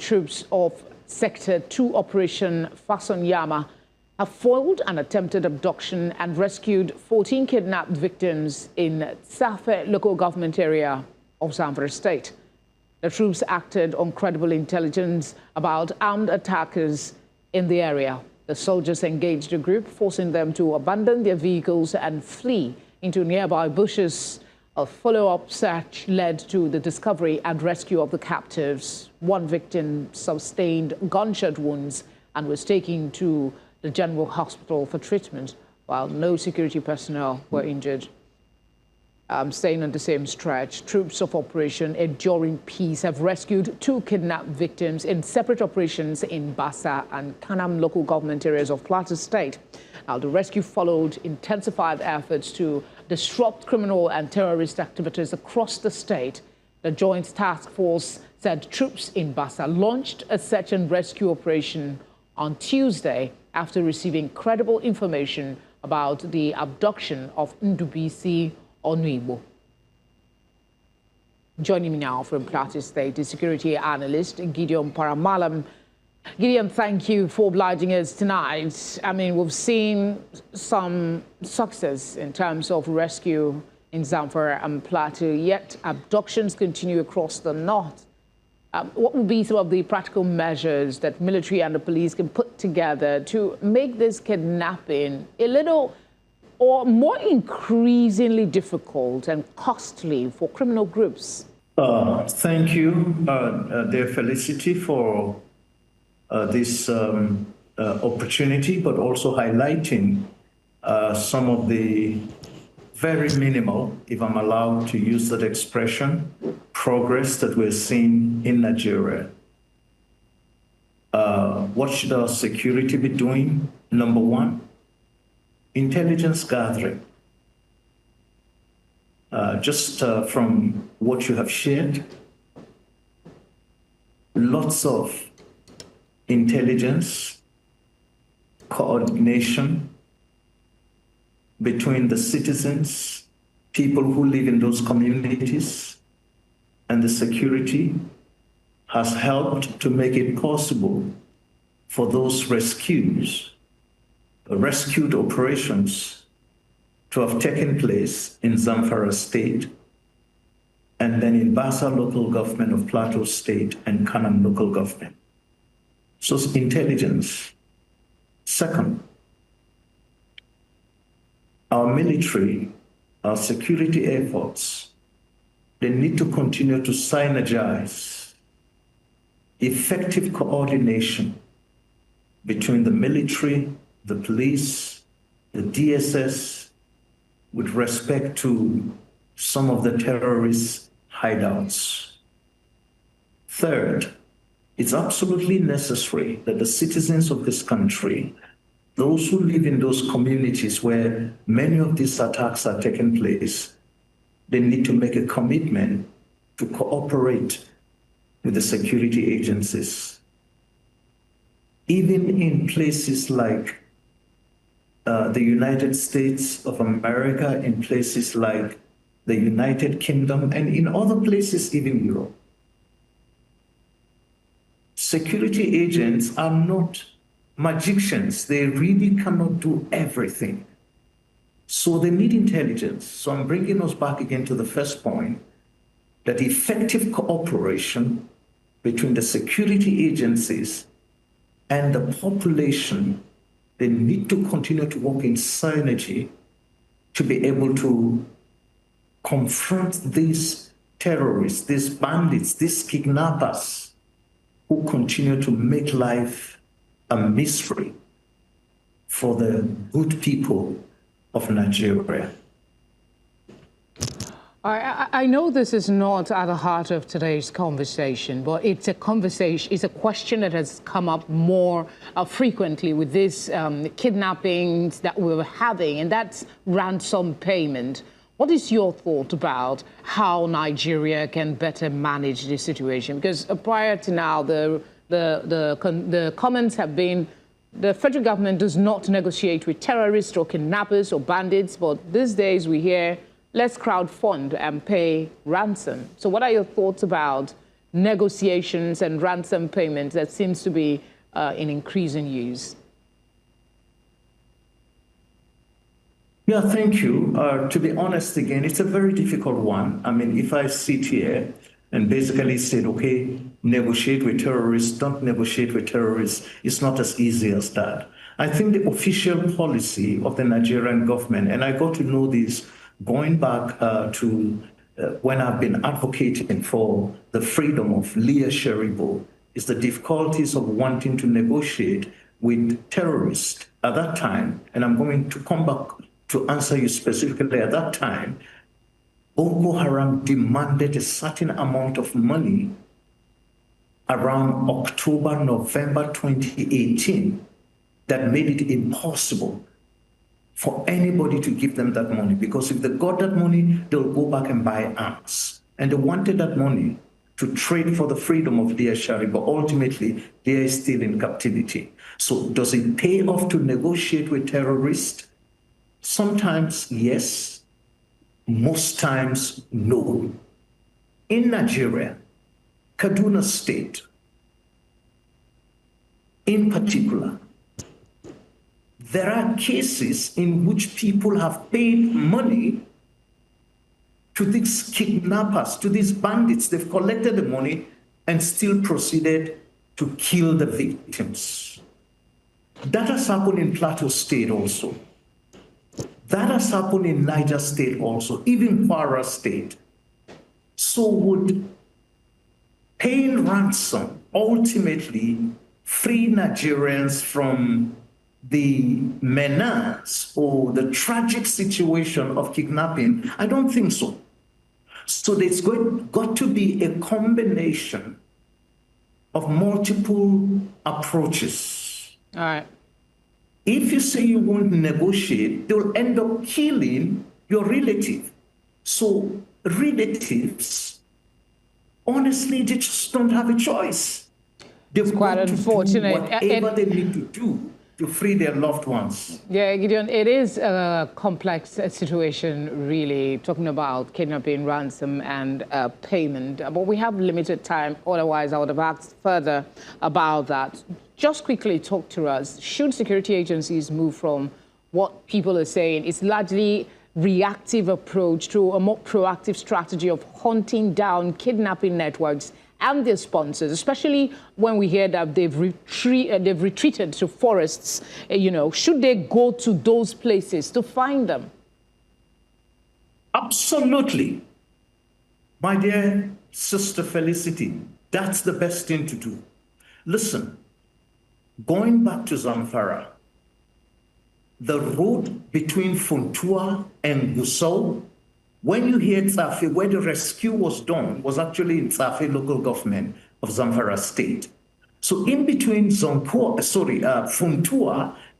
troops of Sector 2 Operation FANSAN YAMMA have foiled an attempted abduction and rescued 14 kidnapped victims in Tsafe local government area of Zamfara State. The troops acted on credible intelligence about armed attackers in the area. The soldiers engaged the group, forcing them to abandon their vehicles and flee into nearby bushes. A follow-up search led to the discovery and rescue of the captives. One victim sustained gunshot wounds and was taken to the general hospital for treatment, while no security personnel were injured. Staying on the same stretch, troops of Operation Enduring Peace have rescued 2 kidnapped victims in separate operations in Bassa and Kanam local government areas of Plateau State. Now, the rescue followed intensified efforts to disrupt criminal and terrorist activities across the state. The Joint Task Force said troops in Bassa launched a search and rescue operation on Tuesday after receiving credible information about the abduction of Ndubisi Onuibo. Joining me now from Plateau State is security analyst Gideon Para-Mallam. Gideon, thank you for obliging us tonight. I mean, we've seen some success in terms of rescue in Zamfara and Plateau, yet abductions continue across the north. What will be some of the practical measures that military and the police can put together to make this kidnapping a little or more increasingly difficult and costly for criminal groups? Thank you, dear Felicity, for this opportunity, but also highlighting some of the very minimal, if I'm allowed to use that expression, progress that we're seeing in Nigeria. What should our security be doing? Number one, intelligence gathering. Just from what you have shared, lots of intelligence, coordination between the citizens, people who live in those communities, and the security has helped to make it possible for those rescued operations to have taken place in Zamfara State and then in Bassa local government of Plateau State and Kanam local government. So it's intelligence. Second, our military, our security efforts, they need to continue to synergize effective coordination between the military, the police, the DSS, with respect to some of the terrorist hideouts. Third, it's absolutely necessary that the citizens of this country, those who live in those communities where many of these attacks are taking place, they need to make a commitment to cooperate with the security agencies. Even in places like the United States of America, in places like the United Kingdom, and in other places, even Europe, security agents are not magicians. They really cannot do everything. So they need intelligence. So I'm bringing us back again to the first point, that effective cooperation between the security agencies and the population, they need to continue to work in synergy to be able to confront these terrorists, these bandits, these kidnappers who continue to make life a mystery for the good people of Nigeria. I know this is not at the heart of today's conversation, but it's a conversation, it's a question that has come up more frequently with these kidnappings that we're having, and that's ransom payment. What is your thought about how Nigeria can better manage this situation? Because prior to now, the comments have been the federal government does not negotiate with terrorists or kidnappers or bandits, but these days we hear let's crowdfund and pay ransom. So what are your thoughts about negotiations and ransom payments that seems to be in increasing use? Yeah, thank you. To be honest, again, it's a very difficult one. I mean, if I sit here and basically said, okay, negotiate with terrorists, don't negotiate with terrorists, it's not as easy as that. I think the official policy of the Nigerian government, and I got to know this going back to when I've been advocating for the freedom of Leah Sheribo, is the difficulties of wanting to negotiate with terrorists at that time. And I'm going to come back to answer you specifically. At that time, Boko Haram demanded a certain amount of money around October, November 2018 that made it impossible for anybody to give them that money, because if they got that money, they'll go back and buy arms. And they wanted that money to trade for the freedom of Leah Shari, but ultimately, Leah is still in captivity. So does it pay off to negotiate with terrorists? Sometimes, yes. Most times, no. In Nigeria, Kaduna State, in particular, there are cases in which people have paid money to these kidnappers, to these bandits. They've collected the money and still proceeded to kill the victims. That has happened in Plateau State also. That has happened in Niger State also, even Kwara State. So would paying ransom ultimately free Nigerians from the menace or the tragic situation of kidnapping? I don't think so. So there's got to be a combination of multiple approaches. All right. If you say you won't negotiate, they'll end up killing your relative. So relatives, honestly, they just don't have a choice. They've quite got unfortunate. To do whatever they need to do to free their loved ones. Yeah, Gideon, it is a complex situation, really, talking about kidnapping, ransom, and payment. But we have limited time. Otherwise, I would have asked further about that. Just quickly talk to us. Should security agencies move from what people are saying is largely reactive approach to a more proactive strategy of hunting down kidnapping networks and their sponsors, especially when we hear that they've retreated to forests? Should they go to those places to find them? Absolutely. My dear sister Felicity, that's the best thing to do. Listen, going back to Zamfara, the road between Funtua and Gusau, when you hear Tsafe, where the rescue was done, was actually in Tsafe local government of Zamfara State. So in between Funtua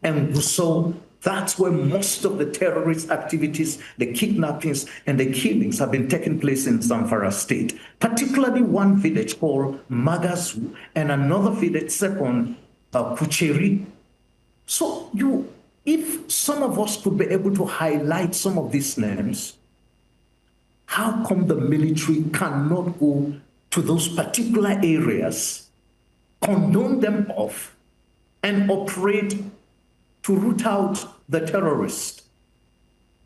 and Gusau, that's where most of the terrorist activities, the kidnappings and the killings have been taking place in Zamfara State, particularly one village called Magazu and another village second, Kucheri. So if some of us could be able to highlight some of these names, how come the military cannot go to those particular areas, condone them off, and operate to root out the terrorist?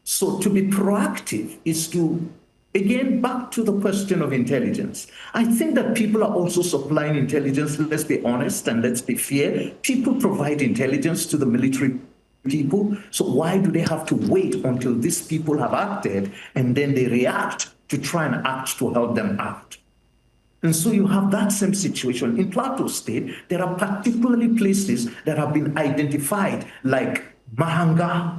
So to be proactive is to, again, back to the question of intelligence. I think that people are also supplying intelligence. Let's be honest and let's be fair. People provide intelligence to the military people. So why do they have to wait until these people have acted and then they react to try and act to help them act? And so you have that same situation. In Plateau State, there are particularly places that have been identified like Mahanga.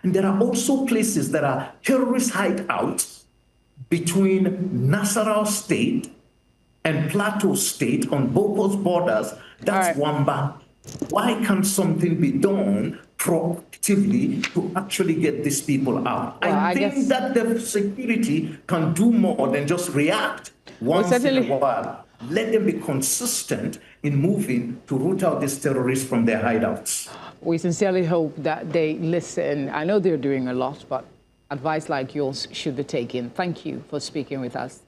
And there are also places that are terrorist hideouts between Nasarawa State and Plateau State on Boko's borders. That's Wamba. Why can't something be done proactively to actually get these people out? Well, I think that the security can do more than just react once in a while. Let them be consistent in moving to root out these terrorists from their hideouts. We sincerely hope that they listen. I know they're doing a lot, but advice like yours should be taken. Thank you for speaking with us.